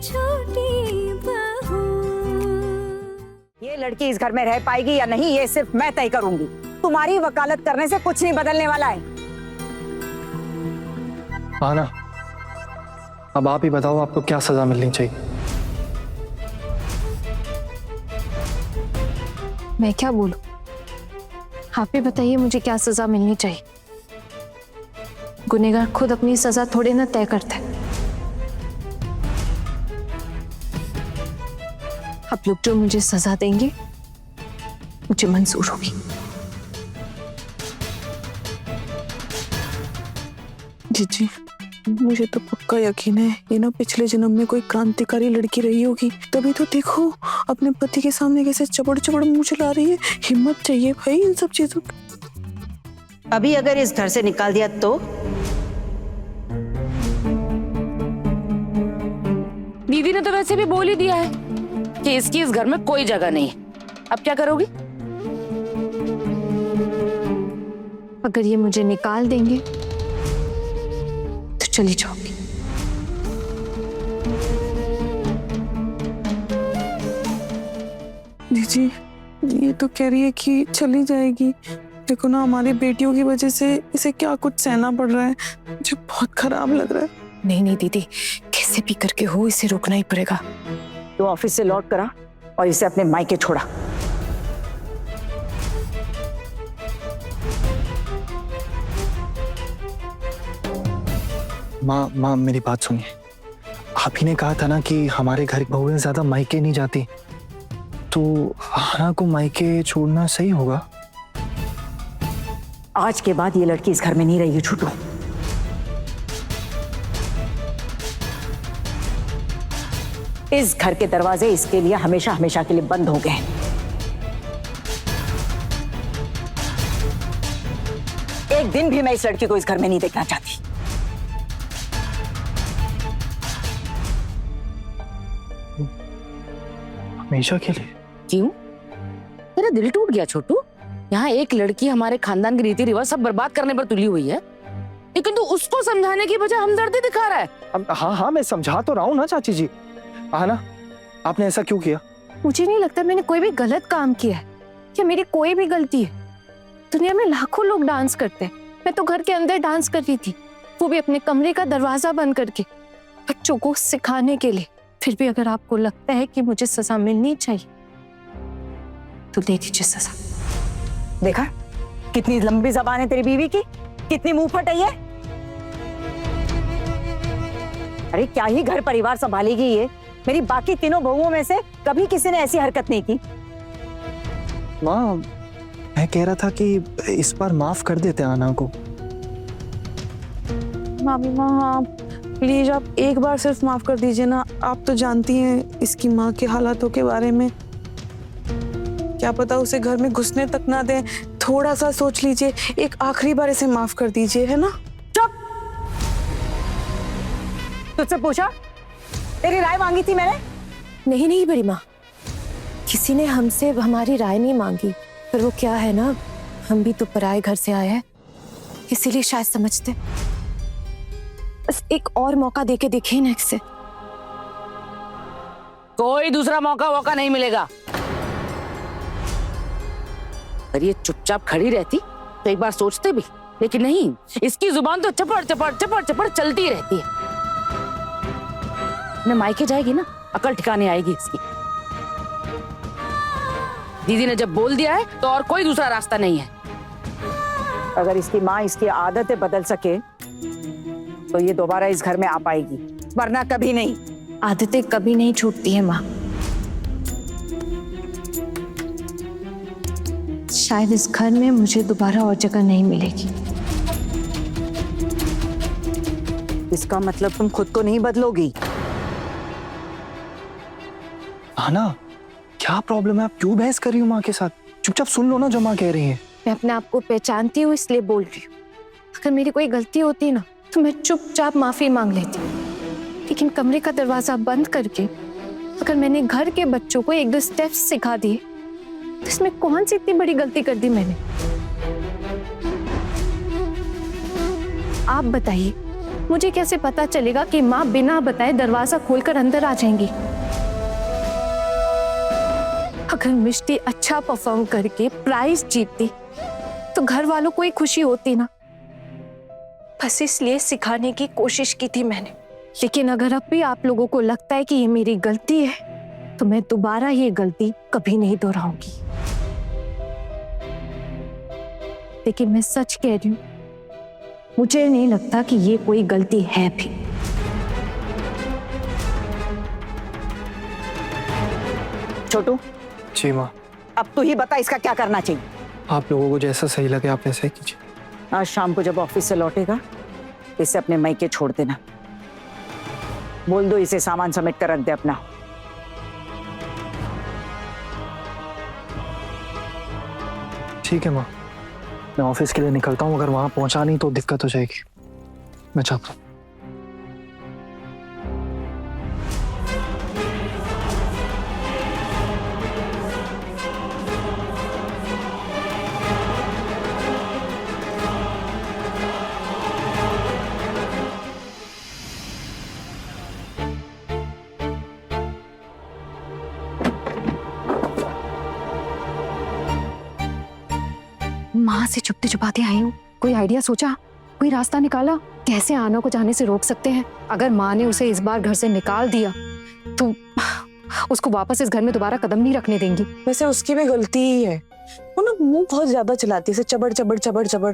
छोटी बहू। ये लड़की इस घर में रह पाएगी या नहीं, ये सिर्फ मैं तय करूंगी। तुम्हारी वकालत करने से कुछ नहीं बदलने वाला है। आना, अब आप ही बताओ आपको क्या सजा मिलनी चाहिए। मैं क्या बोलूं? आप ही बताइए मुझे क्या सजा मिलनी चाहिए। गुनहगार खुद अपनी सजा थोड़े ना तय करता है। आप लोग जो मुझे सजा देंगे मुझे मंजूर होगी। जी, मुझे तो पक्का यकीन है ये ना पिछले जन्म में कोई क्रांतिकारी लड़की रही होगी, तभी तो देखो अपने पति के सामने कैसे चपड़ चपड़ मुंह चला रही है। हिम्मत चाहिए भाई इन सब चीजों की। अभी अगर इस घर से निकाल दिया तो दीदी ने तो वैसे भी बोल ही दिया है कि इसकी इस घर में कोई जगह नहीं है। अब क्या करोगी? अगर ये मुझे निकाल देंगे तो चली जाऊंगी। जी, ये तो कह रही है कि चली जाएगी। देखो ना हमारी बेटियों की वजह से इसे क्या कुछ सहना पड़ रहा है, मुझे बहुत खराब लग रहा है। नहीं दीदी, कैसे भी करके हो इसे रोकना ही पड़ेगा। तो ऑफिस से लौट करा और इसे अपने मायके छोड़ा। माँ मेरी बात सुनिए। आप ही ने कहा था ना कि हमारे घर बहुएं ज्यादा मायके नहीं जाती, तो आना को मायके छोड़ना सही होगा। आज के बाद ये लड़की इस घर में नहीं रहेगी छूटू। इस घर के दरवाजे इसके लिए हमेशा हमेशा के लिए बंद हो गए। एक दिन भी मैं इस लड़की को इस घर में नहीं देखना चाहती। हमेशा के लिए? क्यों? तेरा दिल टूट गया छोटू? यहाँ एक लड़की हमारे खानदान के रीति रिवाज सब बर्बाद करने पर तुली हुई है, लेकिन तू उसको समझाने की बजाय हमदर्दी दिखा रहा है। हाँ मैं समझा तो रहा हूँ ना चाची जी। आना, आपने ऐसा क्यों किया? मुझे नहीं लगता मैंने कोई भी गलत काम किया है या मेरी कोई भी गलती है। दुनिया में लाखों लोग डांस करते हैं, मैं तो घर के अंदर डांस कर रही थी, वो भी अपने कमरे का दरवाजा बंद करके, बच्चों को सिखाने के लिए। फिर भी अगर आपको लगता है कि मुझे सजा मिलनी चाहिए तो दे दीजिए सजा। देखा कितनी लंबी जबान है तेरी बीवी की, कितनी मुंह फट है ये। अरे क्या ही घर परिवार संभालेगी ये। मेरी बाकी तीनों बहुओं में से कभी किसी ने ऐसी हरकत नहीं की। माँ, मैं कह रहा था कि इस बार माफ कर देते आना को। मामी माँ, हाँ प्लीज आप एक बार सिर्फ माफ कर दीजिए ना। आप तो जानती हैं इसकी माँ के हालातों के बारे में। क्या पता उसे घर में घुसने तक ना दें। थोड़ा सा सोच लीजिए, एक आखिरी बार इसे माफ कर दीजिए, है ना? चुप। तुझसे पूछा? तेरी राय मांगी थी मैंने? नहीं बड़ी माँ, किसी ने हमसे हमारी राय नहीं मांगी, पर वो क्या है ना, हम भी तो पराए घर से आए हैं, इसीलिए शायद समझते। बस एक और मौका देके देखिए ना इससे। कोई दूसरा मौका नहीं मिलेगा। अगर ये चुपचाप खड़ी रहती तो एक बार सोचते भी, लेकिन नहीं, इसकी जुबान तो चपड़ चपड़ चपड़ चपड़ चलती रहती है। न मायके जाएगी ना, अकल ठिकाने आएगी इसकी। दीदी ने जब बोल दिया है तो और कोई दूसरा रास्ता नहीं है। अगर इसकी माँ इसकी आदतें बदल सके तो ये दोबारा इस घर में आ पाएगी, वरना कभी नहीं। आदतें कभी नहीं छूटती हैं माँ। शायद इस घर में मुझे दोबारा और जगह नहीं मिलेगी। इसका मतलब तुम खुद को नहीं बदलोगी? आना, क्या प्रॉब्लम है? आप क्यों बहस कर रही हो माँ के साथ? चुपचाप सुन लो ना जो माँ कह रही है। मैं अपने आप को पहचानती हूँ इसलिए बोल रही हूँ। अगर मेरी कोई गलती होती ना तो मैं चुपचाप माफी मांग लेती, लेकिन कमरे का दरवाजा बंद करके अगर मैंने घर के बच्चों को एक दो स्टेप्स सिखा दिए तो इसमें कौन सी इतनी बड़ी गलती कर दी मैंने? आप बताइए, मुझे कैसे पता चलेगा कि माँ बिना बताए दरवाजा खोलकर अंदर आ जाएंगी? अगर मिष्टी अच्छा परफॉर्म करके प्राइज जीतती तो घर वालों को ही खुशी होती ना। बस इसलिए सिखाने की कोशिश की थी मैंने। लेकिन अगर अब भी आप लोगों को लगता है कि ये मेरी गलती है तो मैं दोबारा ये गलती कभी नहीं दोहराऊंगी। लेकिन मैं सच कह रही हूं, मुझे नहीं लगता कि ये कोई गलती है भी। छोटू, जी माँ। अब तू ही बता इसका क्या करना चाहिए। आप लोगों को जैसा सही लगे आप वैसा ही कीजिए। आज शाम को जब ऑफिस से लौटेगा इसे अपने मायके छोड़ देना। बोल दो इसे सामान समेट कर रख दे अपना। ठीक है माँ, मैं ऑफिस के लिए निकलता हूँ। अगर वहां पहुंचा नहीं तो दिक्कत हो जाएगी। मैं चाहता हूँ। माँ से छुपते छुपाते आई हूँ। कोई आइडिया सोचा? कोई रास्ता निकाला? कैसे आना को जाने से रोक सकते हैं? अगर माँ ने उसे इस बार घर से निकाल दिया तो उसको वापस इस घर में दोबारा कदम नहीं रखने देंगी। वैसे उसकी भी गलती ही है, वो ना मुंह बहुत ज्यादा चलाती है, चबड़ चबड़ चबड़ चबड़,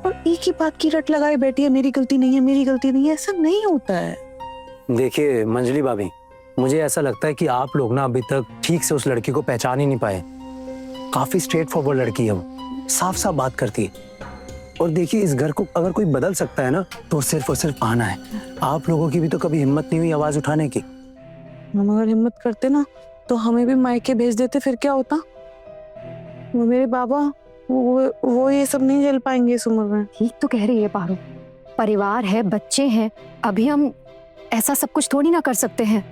और एक ही बात की रट लगाए बैठी है, मेरी गलती नहीं है, मेरी गलती नहीं है। ऐसा नहीं होता है। देखिए मंजली भाभी, मुझे ऐसा लगता है कि आप लोग ना अभी तक ठीक से उस लड़की को पहचान ही नहीं पाए। काफी स्ट्रेट फॉरवर्ड लड़की है वो, साफ साफ बात करती है। और देखिए इस घर को अगर कोई बदल सकता है ना तो सिर्फ और सिर्फ आना है। आप लोगों की भी तो कभी हिम्मत नहीं हुई आवाज उठाने की। हम अगर हिम्मत करते ना तो हमें भी मायके भेज देते, फिर क्या होता? वो मेरे बाबा वो ये सब नहीं झेल पाएंगे इस उम्र में। ठीक तो कह रही है पारो, परिवार है, बच्चे हैं, अभी हम ऐसा सब कुछ थोड़ी ना कर सकते हैं।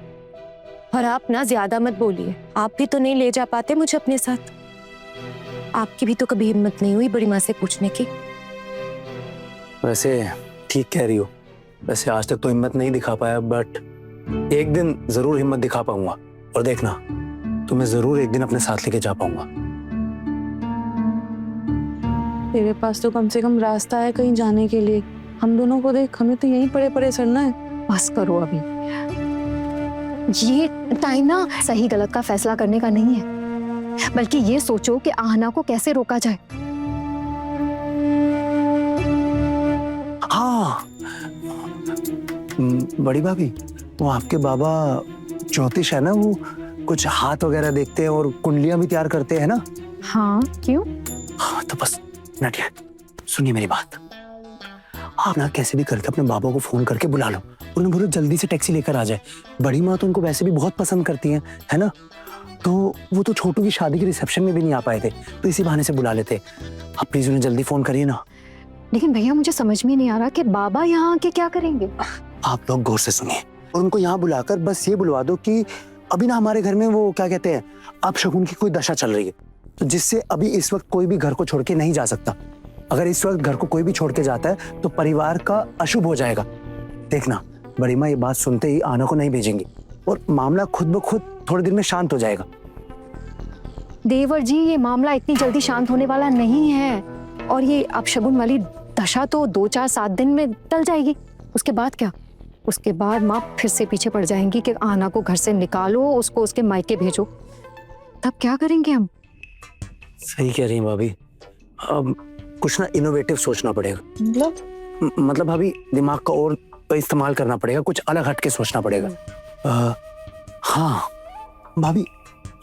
और आप ना ज्यादा मत बोलिए, आप भी तो नहीं ले जा पाते मुझे अपने साथ। आपकी भी तो कभी हिम्मत नहीं हुई बड़ी माँ से पूछने की। वैसे ठीक कह रही हो, वैसे आज तक तो हिम्मत नहीं दिखा पाया, बट एक दिन जरूर हिम्मत दिखा पाऊंगा। और देखना तुम्हें जरूर एक दिन अपने साथ लेके जा पाऊंगा। तेरे पास तो कम से कम रास्ता है कहीं जाने के लिए। हम दोनों को देख, हमें तो यहीं पड़े पड़े सड़ना है। बस करो, अभी ये टाइम ना सही गलत का फैसला करने का नहीं है, बल्कि ये सोचो कि आहना को कैसे रोका जाए। हाँ बड़ी भाभी, वो आपके बाबा ज्योतिष है ना, वो कुछ हाथ वगैरह देखते हैं और कुंडलियां भी तैयार करते हैं ना। हाँ क्यों? हाँ तो बस नटिया सुनिए मेरी बात। आप ना कैसे भी करके अपने बाबा को फोन करके बुला लो, उन्हें बोलो जल्दी से टैक्सी लेकर आ जाए। बड़ी माँ तो उनको वैसे भी बहुत पसंद करती हैं, है ना। तो वो तो छोटू की शादी के रिसेप्शन में भी नहीं आ पाए थे, तो इसी बहाने से बुला लेते। आप प्लीज उन्हें जल्दी फोन करिए ना। लेकिन भैया मुझे समझ में नहीं आ रहा कि बाबा यहाँ आके क्या करेंगे। आप लोग गौर से सुनिए और उनको यहाँ बुलाकर बस ये बुलवा दो कि अभी ना हमारे घर में वो क्या कहते हैं, अपशगुन की कोई दशा चल रही है, तो जिससे अभी इस वक्त कोई भी घर को छोड़ के नहीं जा सकता। अगर इस वक्त घर को कोई भी छोड़ के जाता है तो परिवार का अशुभ हो जाएगा। देखना बड़ी माँ ये बात सुनते ही आना को नहीं भेजेंगी और मामला खुद ब खुद थोड़े दिन में शांत हो जाएगा। देवर जी, ये मामला इतनी जल्दी शांत होने वाला नहीं है, और ये अपशगुन वाली दशा तो 2-4-7 दिन में टल जाएगी। उसके बाद क्या? उसके बाद माँ फिर से पीछे पड़ जाएंगी कि आना को घर से निकालो, उसको उसके मायके भेजो। तब क्या करेंगे हम? सही कह रही हैं भाभी, अब कुछ ना इनोवेटिव सोचना पड़ेगा। मतलब भाभी दिमाग का और इस्तेमाल करना पड़ेगा, कुछ अलग हटके सोचना पड़ेगा। हाँ भाभी,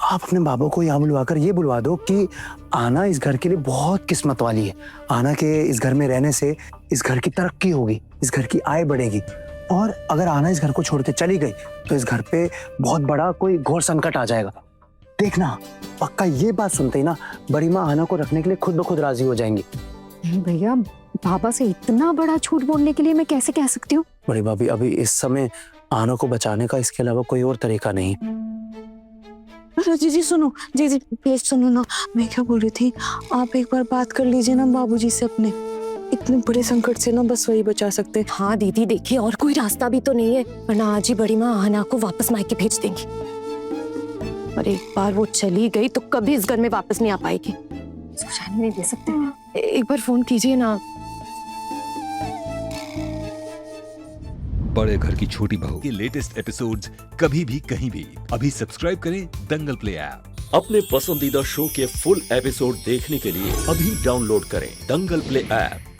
आप अपने बाबा को यहाँ बुलवाकर ये बुलवा दो कि आना इस घर के लिए बहुत किस्मत वाली है। आना के इस घर में रहने से इस घर की तरक्की होगी, इस घर की आय बढ़ेगी, और अगर आना इस घर को छोड़ के चली गई तो इस घर पे बहुत बड़ा कोई घोर संकट आ जाएगा। देखना पक्का ये बात सुनते ही ना बड़ी माँ आना को रखने के लिए खुद ब खुद राजी हो जाएंगी। नहीं भैया, बाबा से इतना बड़ा झूठ बोलने के लिए मैं कैसे कह सकती हूँ? बड़ी भाभी अभी इस समय आना को बचाने का इसके अलावा कोई और तरीका नहीं। अरे जी सुनो, जी प्लीज सुनो ना। मैं क्या बोल रही थी, आप एक बार बात कर लीजिए ना बाबूजी से अपने। इतने बड़े संकट से ना बस वही बचा सकते हैं। हाँ दीदी देखिए, और कोई रास्ता भी तो नहीं है, वरना आज ही बड़ी माँ आहना को वापस मायके भेज देंगी। और एक बार वो चली गई तो कभी इस घर में वापस नहीं आ पाएगी। जाने नहीं दे सकते। एक बार फोन कीजिए ना। बड़े घर की छोटी बहू के लेटेस्ट एपिसोड्स कभी भी कहीं भी अभी सब्सक्राइब करें दंगल प्ले ऐप। अपने पसंदीदा शो के फुल एपिसोड देखने के लिए अभी डाउनलोड करें दंगल प्ले ऐप।